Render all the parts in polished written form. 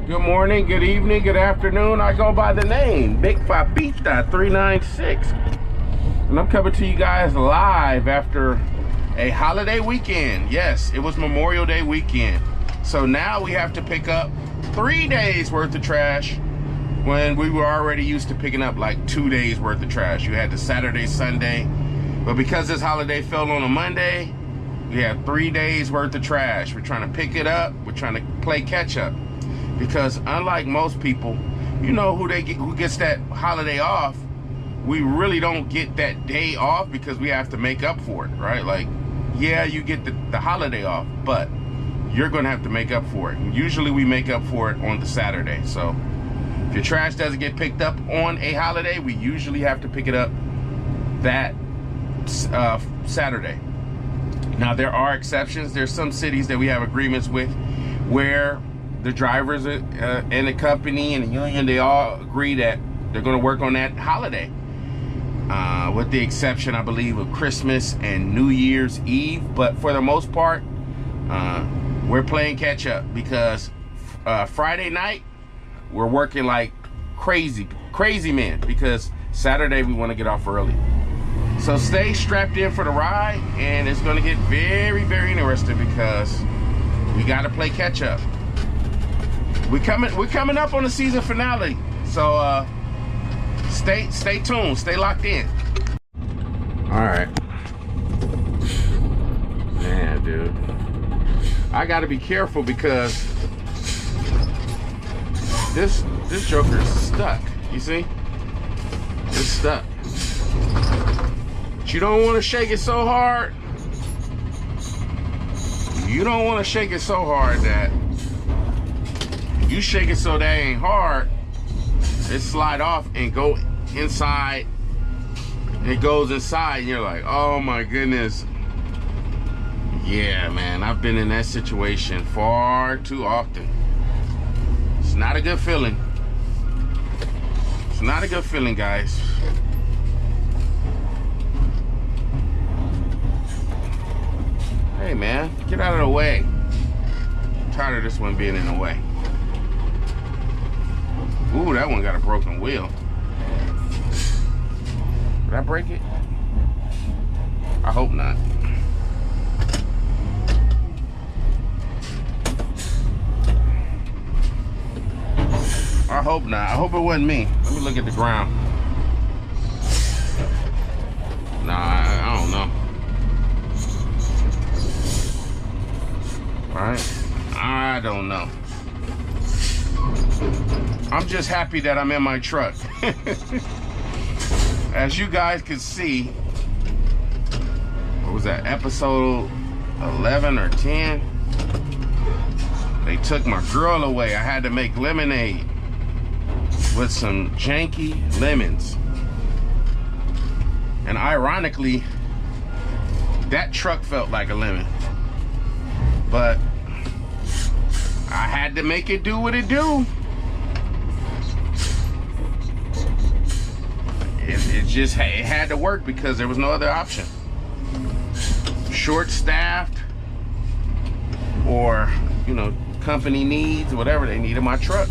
Good morning, good evening, good afternoon. I go by the name Big Papita 396. And I'm coming to you guys live after a holiday weekend. Yes, it was Memorial Day weekend. So now we have to pick up 3 days worth of trash when we were already used to picking up like 2 days worth of trash. You had the Saturday, Sunday, but because this holiday fell on a Monday, we have 3 days worth of trash. We're trying to pick it up. We're trying to play catch up. Because unlike most people, you know, who gets that holiday off, we really don't get that day off because we have to make up for it, right? Like, yeah, you get the holiday off, but you're gonna have to make up for it. And usually we make up for it on the Saturday. So if your trash doesn't get picked up on a holiday, we usually have to pick it up that Saturday. Now there are exceptions. There's some cities that we have agreements with where the drivers and the company and the union, they all agree that they're going to work on that holiday. With the exception, I believe, of Christmas and New Year's Eve. But for the most part, we're playing catch up because Friday night, we're working like crazy men because Saturday we want to get off early. So stay strapped in for the ride, and it's going to get very, very interesting because we got to play catch up. We're coming up on the season finale, so stay tuned, stay locked in. All right, man, dude, I got to be careful because this joker is stuck. You see, it's stuck. But you don't want to shake it so hard. You don't want to shake it so hard that you shake it so that ain't hard, it slide off and go inside. It goes inside and you're like, oh my goodness. Yeah, man, I've been in that situation far too often. It's not a good feeling. It's not a good feeling, guys. Hey man, get out of the way. I'm tired of this one being in the way. Ooh, that one got a broken wheel. Did I break it? I hope not. I hope not. I hope it wasn't me. Let me look at the ground. Nah, I don't know. All right, I don't know. I'm just happy that I'm in my truck. As you guys can see, what was that, episode 11 or 10? They took my girl away. I had to make lemonade with some janky lemons. And ironically, that truck felt like a lemon. But I had to make it do what it do. It had to work because there was no other option. Short-staffed, or, you know, company needs, whatever, they needed my truck.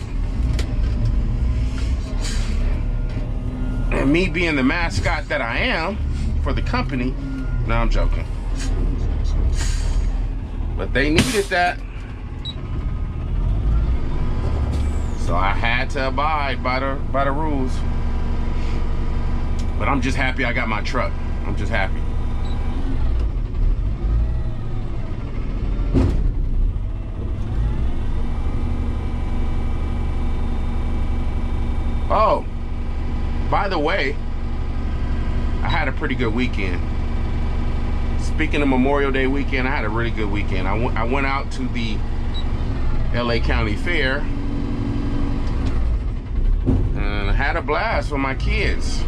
And me being the mascot that I am for the company, no, I'm joking. But they needed that. So I had to abide by the rules. But I'm just happy I got my truck. I'm just happy. Oh, by the way, I had a pretty good weekend. Speaking of Memorial Day weekend, I had a really good weekend. I went out to the LA County Fair and I had a blast with my kids.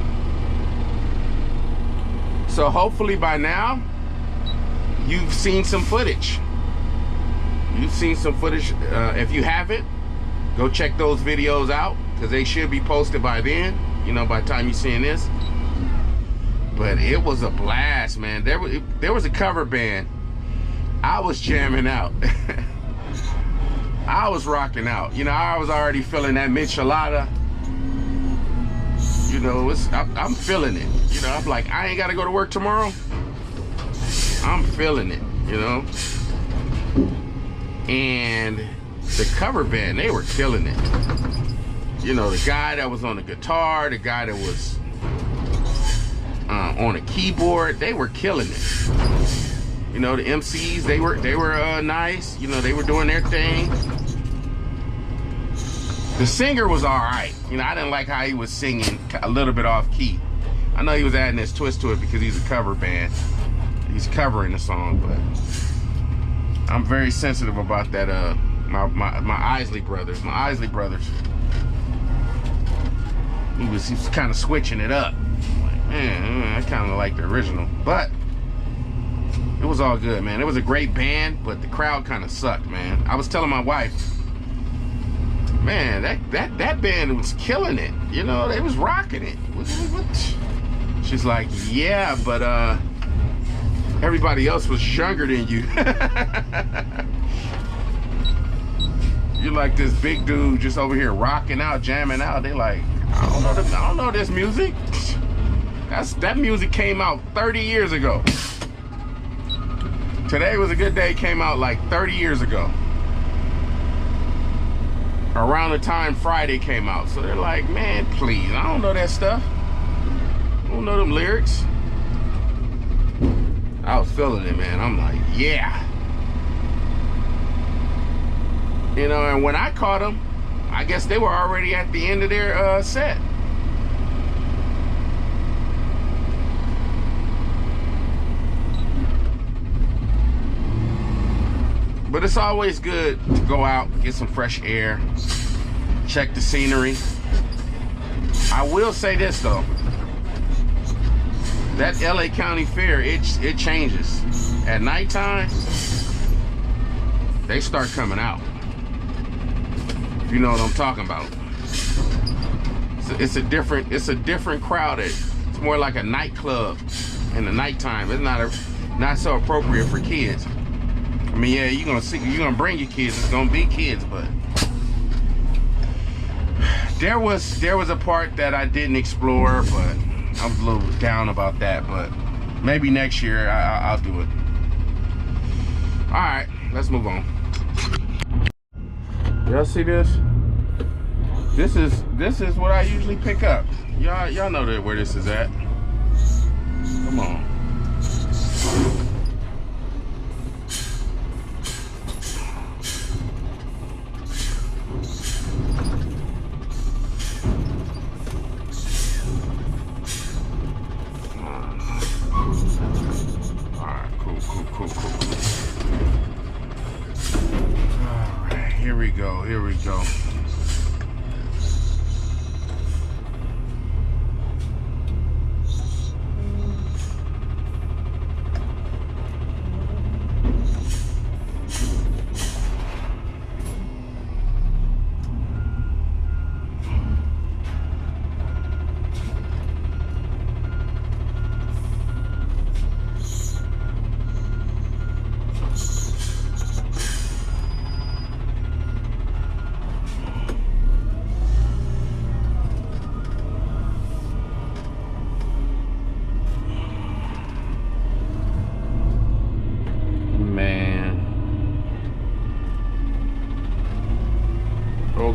So hopefully by now, you've seen some footage. You've seen some footage. If you haven't, go check those videos out because they should be posted by then, you know, by the time you're seeing this. But it was a blast, man. There was a cover band. I was jamming out. I was rocking out. You know, I was already feeling that michelada. You know, I'm feeling it. You know, I'm like, I ain't got to go to work tomorrow. I'm feeling it, you know. And the cover band, they were killing it. You know, the guy that was on the guitar, the guy that was on a keyboard, they were killing it. You know, the MCs, they were nice. You know, they were doing their thing. The singer was all right. You know, I didn't like how he was singing a little bit off key. I know he was adding his twist to it because he's a cover band. He's covering the song, but I'm very sensitive about that. My Isley brothers, He was kind of switching it up. Like, man, I kind of like the original, but it was all good, man. It was a great band, but the crowd kind of sucked, man. I was telling my wife, man, that band was killing it. You know, they was rocking it. She's like, yeah, but everybody else was younger than you. You're like this big dude just over here rocking out, jamming out. They like, I don't know this music. That music came out 30 years ago. Today Was a Good Day came out like 30 years ago. Around the time Friday came out. So they're like, man, please, I don't know that stuff. I don't know them lyrics. I was feeling it, man. I'm like, yeah. You know, and when I caught them, I guess they were already at the end of their set. But it's always good to go out, get some fresh air, check the scenery. I will say this though, that LA County Fair, it changes. At nighttime, they start coming out. If you know what I'm talking about. It's a different crowd. It's more like a nightclub in the nighttime. It's not so appropriate for kids. I mean, yeah, you're gonna bring your kids. It's gonna be kids, but there was a part that I didn't explore, but I was a little down about that. But maybe next year I'll do it. All right, let's move on. Y'all see this? This is what I usually pick up. Y'all know where this is at. Come on. Here we go.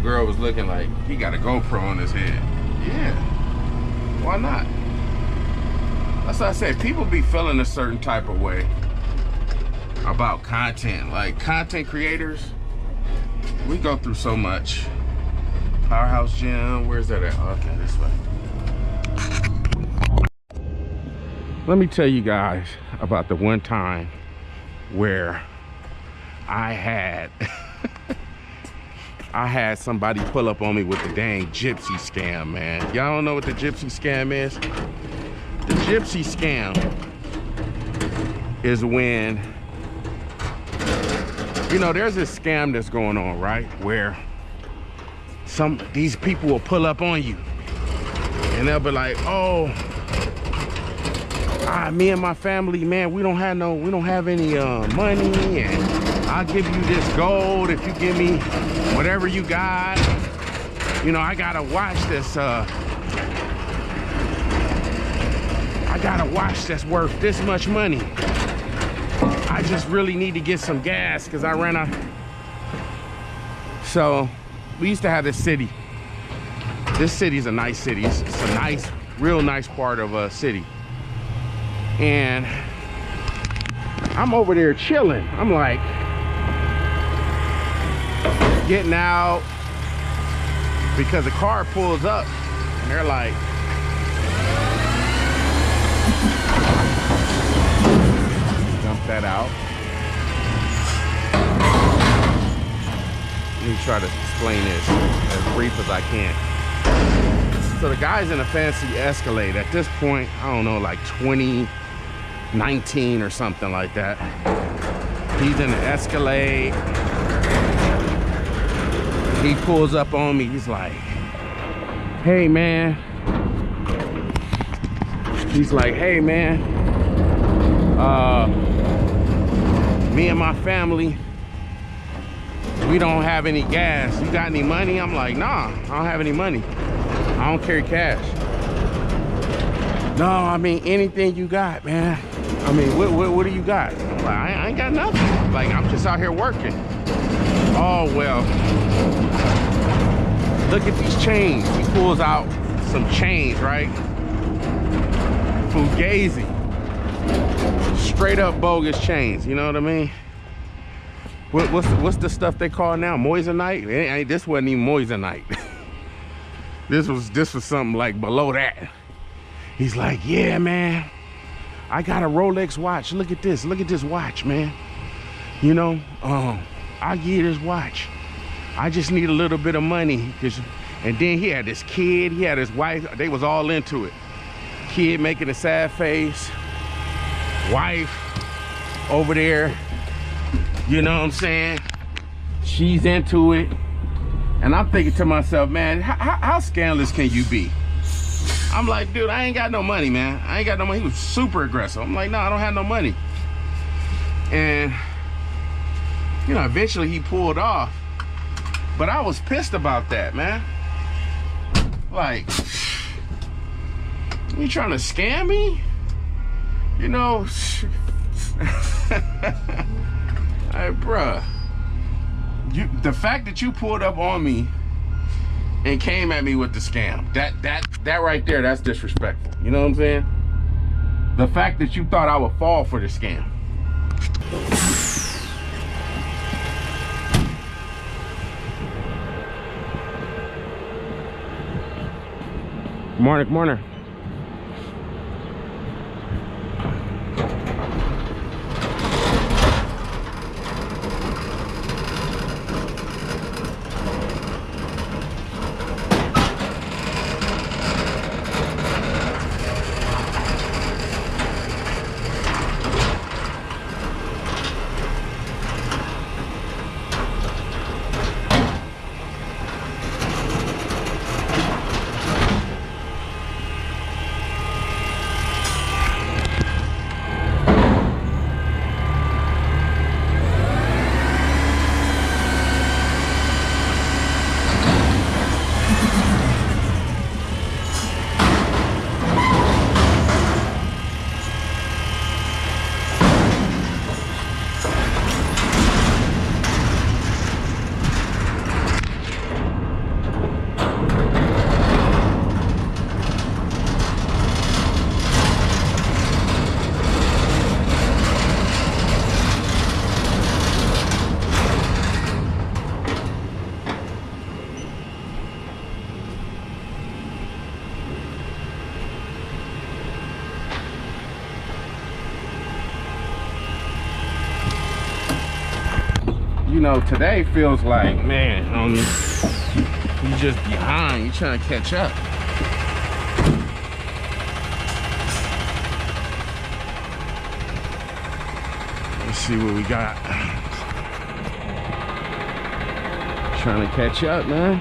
Girl was looking like he got a GoPro on his head. Yeah, why not? That's what I said. People be feeling a certain type of way about content. Like content creators, we go through so much. Powerhouse Gym, where's that at? Okay, this way. Let me tell you guys about the one time where I had somebody pull up on me with the dang Gypsy Scam, man. Y'all don't know what the Gypsy Scam is? The Gypsy Scam is when, you know, there's this scam that's going on, right? Where these people will pull up on you and they'll be like, oh, me and my family, man, we don't have any money, and I'll give you this gold if you give me whatever you got. You know, I gotta watch this, I got a watch that's worth this much money. I just really need to get some gas because I ran out. So we used to have this city. This city's a nice city. It's a nice, real nice part of a city. And I'm over there chilling. I'm like getting out because the car pulls up and they're like, dump that out. Let me try to explain this as brief as I can. So the guy's in a fancy Escalade. At this point, I don't know, like 2019 or something like that. He's in an Escalade. He pulls up on me. He's like, hey man. He's like, hey man. Me and my family, we don't have any gas. You got any money? I'm like, nah, I don't have any money. I don't carry cash. No, I mean, anything you got, man. I mean, what do you got? I'm like, I ain't got nothing. Like, I'm just out here working. Oh, well, look at these chains. He pulls out some chains, right? Fugazi. Straight up bogus chains, you know what I mean? What's the stuff they call now? Moissanite? This wasn't even moissanite. This was something like below that. He's like, yeah, man, I got a Rolex watch. Look at this watch, man. You know, I'll give you this watch. I just need a little bit of money. And then he had this kid, he had his wife, they was all into it. Kid making a sad face, wife over there, you know what I'm saying? She's into it. And I'm thinking to myself, man, how scandalous can you be? I'm like, dude, I ain't got no money, man. I ain't got no money. He was super aggressive. I'm like, no, I don't have no money. And, you know, eventually he pulled off. But I was pissed about that, man. Like, you trying to scam me? You know, hey, bruh. The fact that you pulled up on me and came at me with the scam, that right there, that's disrespectful. You know what I'm saying? The fact that you thought I would fall for the scam. Morning. You know, today feels like, man, you just behind. You trying to catch up. Let's see what we got. Trying to catch up, man.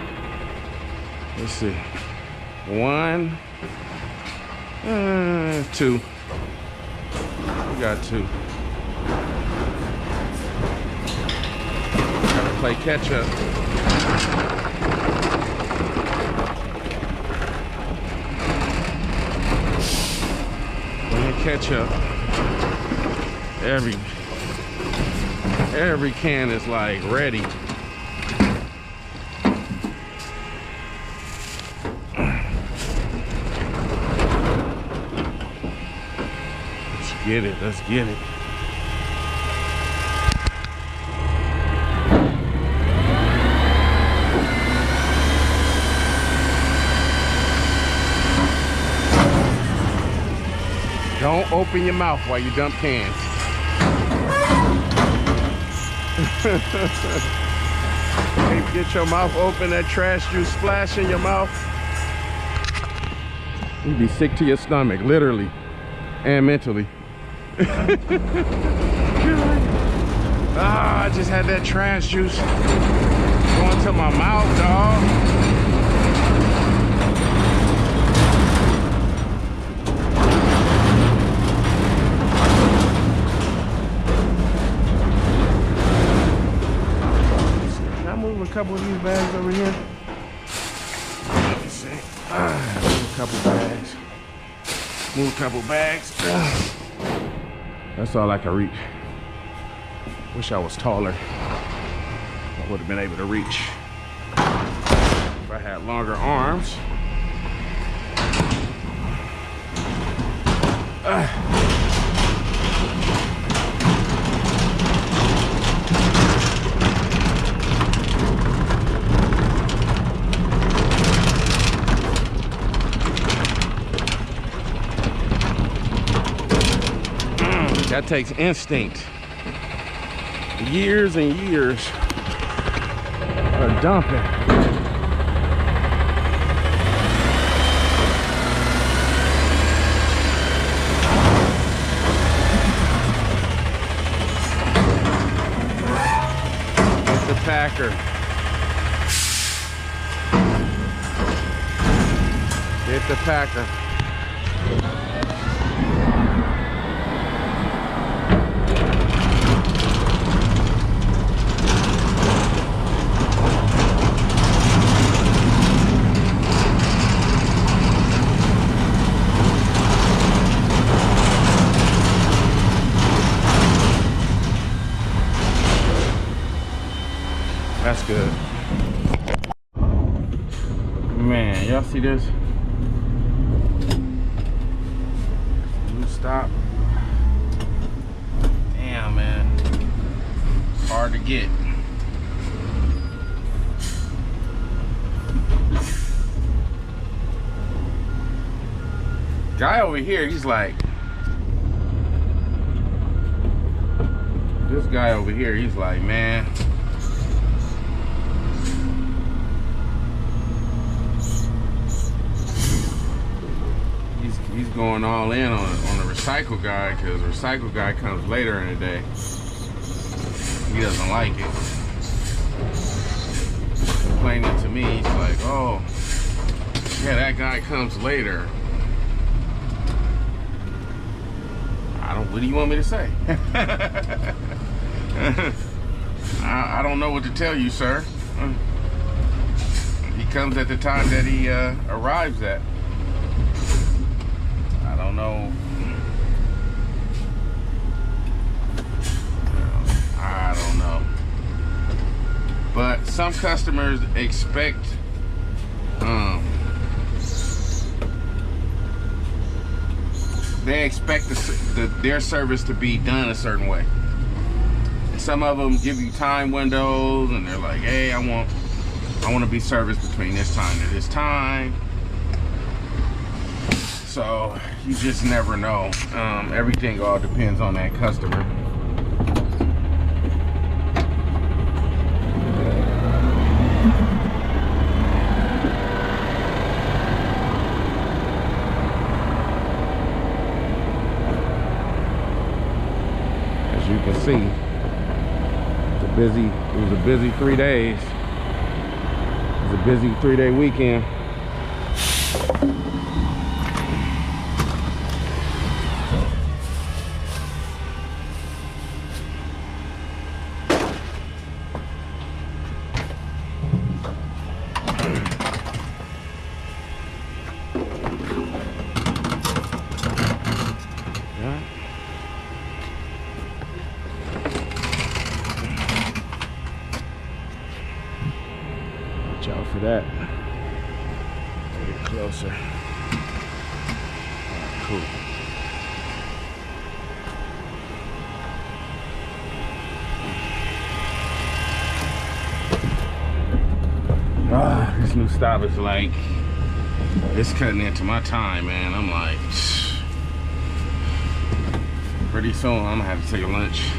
Let's see. 1, 2. We got 2. play catch up. Playing catch up. Every can is like ready. Let's get it. Let's get it. Don't open your mouth while you dump cans. Hey, get your mouth open, that trash juice splash in your mouth. You'd be sick to your stomach, literally and mentally. Ah, I just had that trash juice going to my mouth, dog. A couple of these bags over here. Let me see. Move a couple bags. Move a couple bags. That's all I can reach. Wish I was taller. I would have been able to reach if I had longer arms. That takes instinct. Years and years of dumping. It's the packer. Hit the packer. That's good. Man, y'all see this? New stop. Damn, man. It's hard to get. Guy over here, he's like, this guy over here, he's like, man, he's going all in on the recycle guy, because the recycle guy comes later in the day. He doesn't like it. Complaining to me, he's like, oh, yeah, that guy comes later. What do you want me to say? I don't know what to tell you, sir. He comes at the time that he arrives at. I don't know. I don't know. But some customers expect they expect their service to be done a certain way. And some of them give you time windows, and they're like, "Hey, I want to be serviced between this time to this time." So you just never know. Everything all depends on that customer. You can see it was a busy 3 days. It was a busy 3-day weekend. Watch out for that. Get closer. Alright, cool. Ah, this new stop is like, it's cutting into my time, man. I'm like, pretty soon I'm gonna have to take a lunch.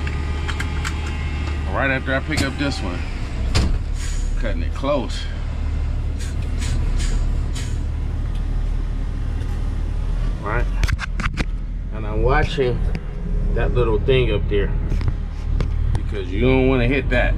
Right after I pick up this one. Cutting it close. Right? And I'm watching that little thing up there because you don't want to hit that.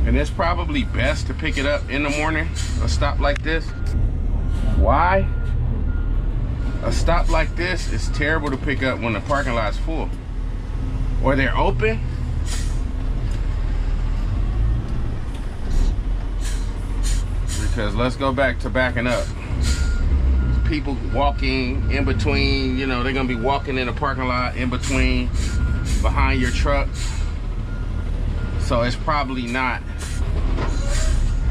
And it's probably best to pick it up in the morning, a stop like this. Why? A stop like this is terrible to pick up when the parking lot's full or they're open. Because let's go back to backing up. People walking in between, you know, they're gonna be walking in the parking lot in between, behind your truck. So it's probably not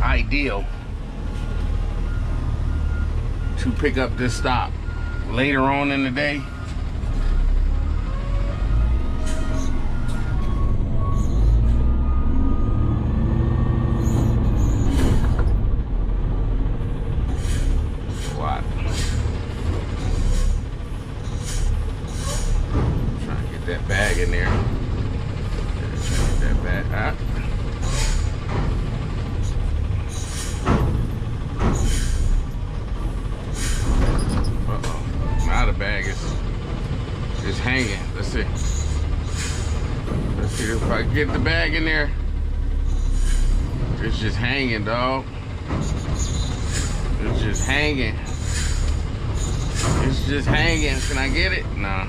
ideal to pick up this stop later on in the day. What? Trying to get that bag in there. Get that bag out. The bag is hanging. Let's see. Let's see if I can get the bag in there. It's just hanging, dog. It's just hanging. It's just hanging. Can I get it? Nah.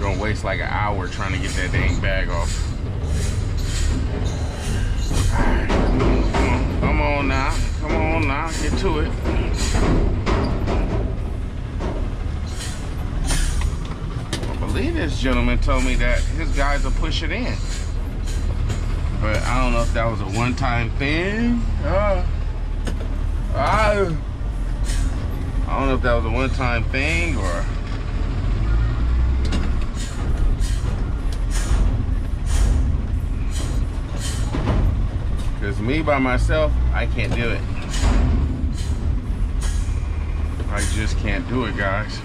Gonna waste like an hour trying to get that dang bag off. Alright, come on now. Come on now. Get to it. I believe this gentleman told me that his guys will push it in, but I don't know if that was a one-time thing. I don't know if that was a one-time thing or because me by myself, I can't do it. I just can't do it, guys.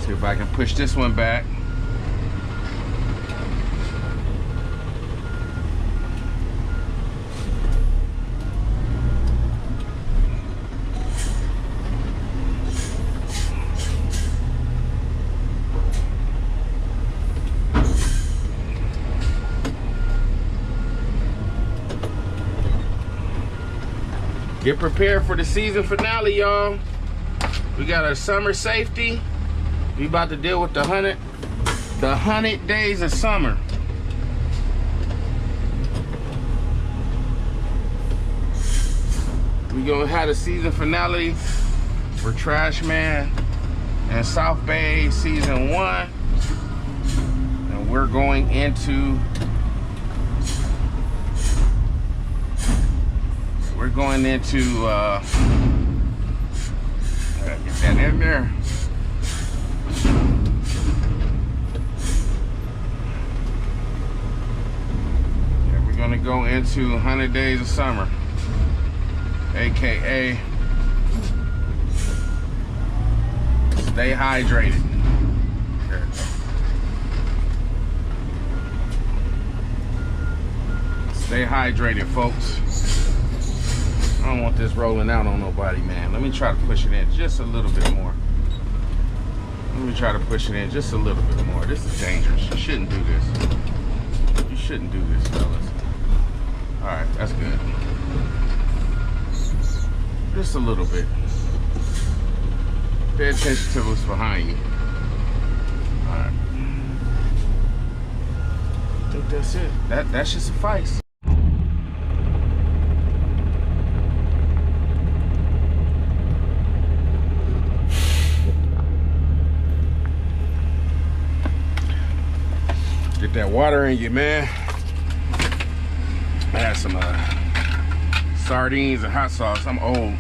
See if I can push this one back. Get prepared for the season finale, y'all. We got our summer safety. We about to deal with the 100 days of summer. We gonna have the season finale for Trashman and South Bay season 1, and we're going into gotta get that in there. Yeah, we're gonna go into 100 days of summer, aka stay hydrated. There it goes. Stay hydrated, folks. I don't want this rolling out on nobody, man. Let me try to push it in just a little bit more. Let me try to push it in just a little bit more. This is dangerous. You shouldn't do this. You shouldn't do this, fellas. All right, that's good. Just a little bit. Pay attention to what's behind you. All right. think that's it. That should suffice. Get that water in you, man. I had some sardines and hot sauce. I'm old.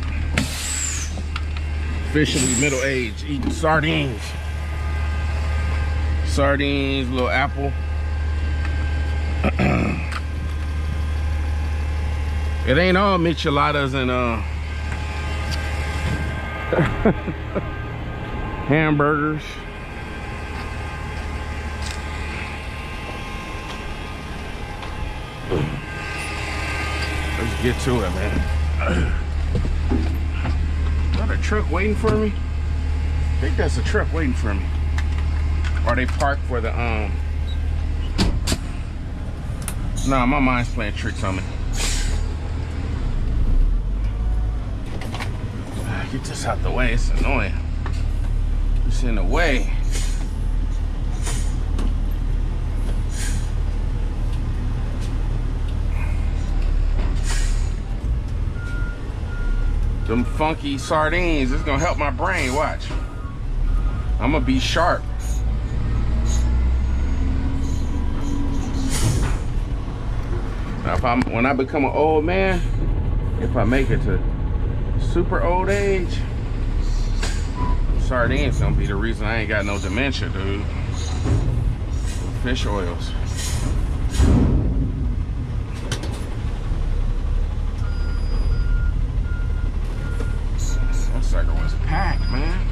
Officially middle-aged, eating sardines. Sardines, little apple. It ain't all micheladas and hamburgers. Let's get to it, man. Is that a truck waiting for me? I think that's a truck waiting for me. Or they parked for the Nah, my mind's playing tricks on me. Get this out the way, it's annoying. It's in the way. Them funky sardines, it's gonna help my brain, watch. I'm gonna be sharp. Now when I become an old man, if I make it to super old age, sardines gonna be the reason I ain't got no dementia, dude. Fish oils. That sucker was packed, man.